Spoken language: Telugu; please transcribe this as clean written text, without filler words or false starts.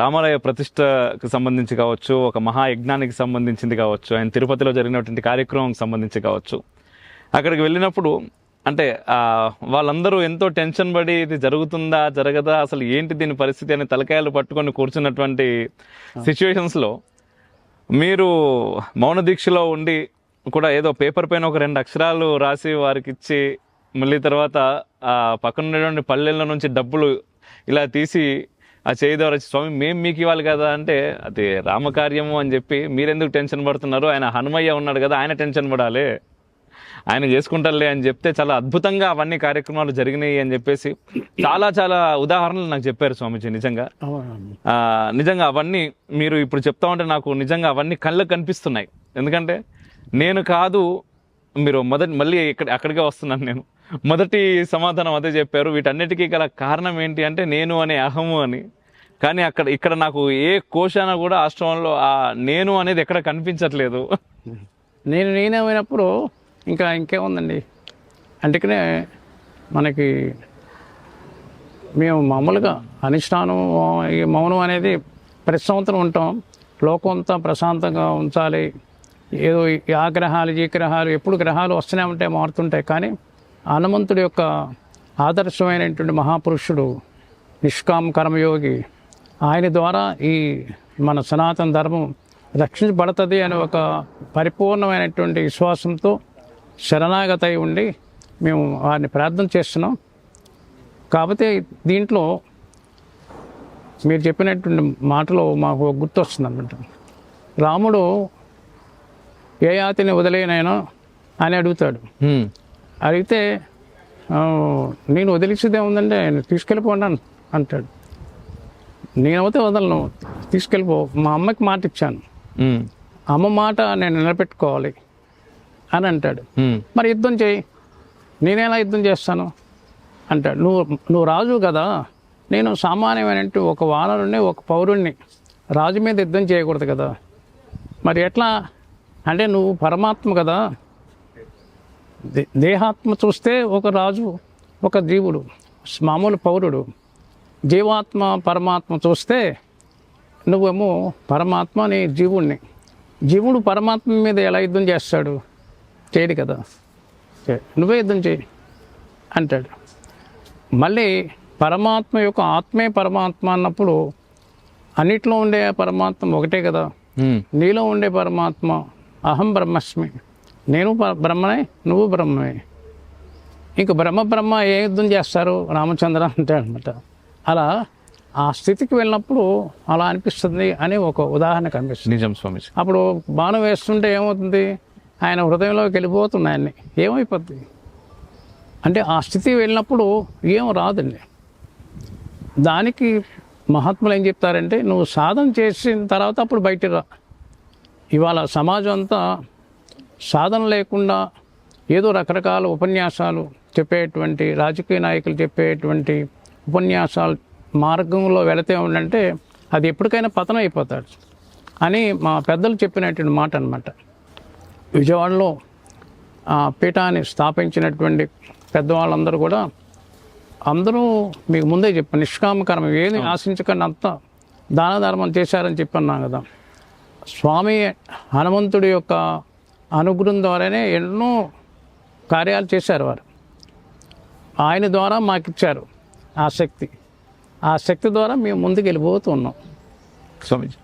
రామాలయ ప్రతిష్టకు సంబంధించి కావచ్చు, ఒక మహాయజ్ఞానికి సంబంధించింది కావచ్చు, ఆయన తిరుపతిలో జరిగినటువంటి కార్యక్రమంకి సంబంధించి కావచ్చు, అక్కడికి వెళ్ళినప్పుడు అంటే వాళ్ళందరూ ఎంతో టెన్షన్ పడి ఇది జరుగుతుందా జరగదా అసలు ఏంటి దీని పరిస్థితి అని తలకాయలు పట్టుకొని కూర్చున్నటువంటి సిచ్యువేషన్స్లో మీరు మౌన దీక్షలో ఉండి కూడా ఏదో పేపర్ పైన ఒక 2 అక్షరాలు రాసి వారికి ఇచ్చి మళ్ళీ తర్వాత ఆ పక్కన ఉన్నటువంటి పల్లెల నుంచి డబ్బులు ఇలా తీసి ఆ చేయి ద్వారా స్వామి మేము మీకు ఇవ్వాలి కదా అంటే అది రామకార్యము అని చెప్పి మీరెందుకు టెన్షన్ పడుతున్నారు, ఆయన హనుమయ్య ఉన్నాడు కదా ఆయన టెన్షన్ పడాలి, ఆయన చేసుకుంటారులే అని చెప్తే చాలా అద్భుతంగా అవన్నీ కార్యక్రమాలు జరిగినాయి అని చెప్పేసి చాలా చాలా ఉదాహరణలు నాకు చెప్పారు స్వామీజీ. నిజంగా అవన్నీ మీరు ఇప్పుడు చెప్తా ఉంటే నాకు నిజంగా అవన్నీ కళ్ళకు కనిపిస్తున్నాయి. ఎందుకంటే నేను కాదు, మీరు మళ్ళీ అక్కడికే వస్తున్నాను. నేను మొదటి సమాధానం అదే చెప్పారు. వీటన్నిటికీ గల కారణం ఏంటి అంటే నేను అనే అహము అని. కానీ ఇక్కడ నాకు ఏ కోశాన కూడా ఆశ్రమంలో ఆ నేను అనేది ఎక్కడ కనిపించట్లేదు. నేనేమైనప్పుడు ఇంకేముందండి, అందుకనే మనకి మేము మామూలుగా అనిష్టానం ఈ మౌనం అనేది ప్రతి సంవత్సరం ఉంటాం. లోకం అంతా ప్రశాంతంగా ఉంచాలి, ఏదో ఆ గ్రహాలు ఈ గ్రహాలు ఎప్పుడు గ్రహాలు వస్తూనే ఉంటాయి, మారుతుంటాయి. కానీ హనుమంతుడి యొక్క ఆదర్శమైనటువంటి మహాపురుషుడు నిష్కామ కర్మయోగి, ఆయన ద్వారా ఈ మన సనాతన ధర్మం రక్షించబడుతుంది అనే ఒక పరిపూర్ణమైనటువంటి విశ్వాసంతో శరణాగత అయి ఉండి మేము వారిని ప్రార్థన చేస్తున్నాం. కాకపోతే దీంట్లో మీరు చెప్పినటువంటి మాటలో మాకు గుర్తొస్తుంది అన్నమాట. రాముడు ఏ యాతిని వదిలేనైనా అని అడుగుతాడు. అడిగితే నేను వదిలిసేదే ఉందంటే తీసుకెళ్ళిపోండి అంటాడు. నేనైతే వదలను, తీసుకెళ్ళిపో. మా అమ్మకి మాట ఇచ్చాను, అమ్మ మాట నేను నిలబెట్టుకోవాలి అని అంటాడు. మరి యుద్ధం చేయి, నేనేలా యుద్ధం చేస్తాను అంటాడు. నువ్వు రాజు కదా, నేను సామాన్యమైన ఒక వానరుణ్ణి ఒక పౌరుణ్ణి, రాజు మీద యుద్ధం చేయకూడదు కదా. మరి ఎట్లా అంటే నువ్వు పరమాత్మ కదా, దేహాత్మ చూస్తే ఒక రాజు ఒక జీవుడు మామూలు పౌరుడు, జీవాత్మ పరమాత్మ చూస్తే నువ్వేమో పరమాత్మ నీ జీవుడిని. జీవుడు పరమాత్మ మీద ఎలా యుద్ధం చేస్తాడు? చేయడు కదా, నువ్వే యుద్ధం చేయి అంటాడు. మళ్ళీ పరమాత్మ యొక్క ఆత్మే పరమాత్మ అన్నప్పుడు అన్నిట్లో ఉండే పరమాత్మ ఒకటే కదా. నీలో ఉండే పరమాత్మ అహం బ్రహ్మస్మి, నేను బ్రహ్మనే నువ్వు బ్రహ్మమే. ఇంక బ్రహ్మ ఏ యుద్ధం చేస్తారు రామచంద్ర అంటాడు అనమాట. అలా ఆ స్థితికి వెళ్ళినప్పుడు అలా అనిపిస్తుంది అని ఒక ఉదాహరణ కనిపిస్తుంది. నిజం స్వామి. అప్పుడు బాణం వేస్తుంటే ఏమవుతుంది, ఆయన హృదయంలోకి వెళ్ళిపోతుంది, ఆయన్ని ఏమైపోద్ది అంటే ఆ స్థితికి వెళ్ళినప్పుడు ఏం రాదండి. దానికి మహాత్ములు ఏం చెప్తారంటే నువ్వు సాధన చేసిన తర్వాత అప్పుడు బయటికి రా. ఇవాళ సమాజం అంతా సాధన లేకుండా ఏదో రకరకాల ఉపన్యాసాలు చెప్పేటువంటి రాజకీయ నాయకులు చెప్పేటువంటి ఉపన్యాసాలు మార్గంలో వెళితే ఉండంటే అది ఎప్పటికైనా పతనం అయిపోతాడు అని మా పెద్దలు చెప్పినటువంటి మాట అనమాట. విజయవాడలో ఆ పీఠాన్ని స్థాపించినటువంటి పెద్దవాళ్ళందరూ కూడా అందరూ మీకు ముందే చెప్పాను, నిష్కామకరం ఏది ఆశించకుండా అంతా దాన ధర్మం చేశారని చెప్పన్నాం కదా. స్వామి హనుమంతుడి యొక్క అనుగ్రహం ద్వారానే ఎన్నో కార్యాలు చేశారు వారు. ఆయన ద్వారా మాకు ఇచ్చారు ఆ శక్తి ద్వారా మేము ముందుకు వెళ్ళిపోతున్నాం స్వామీజీ.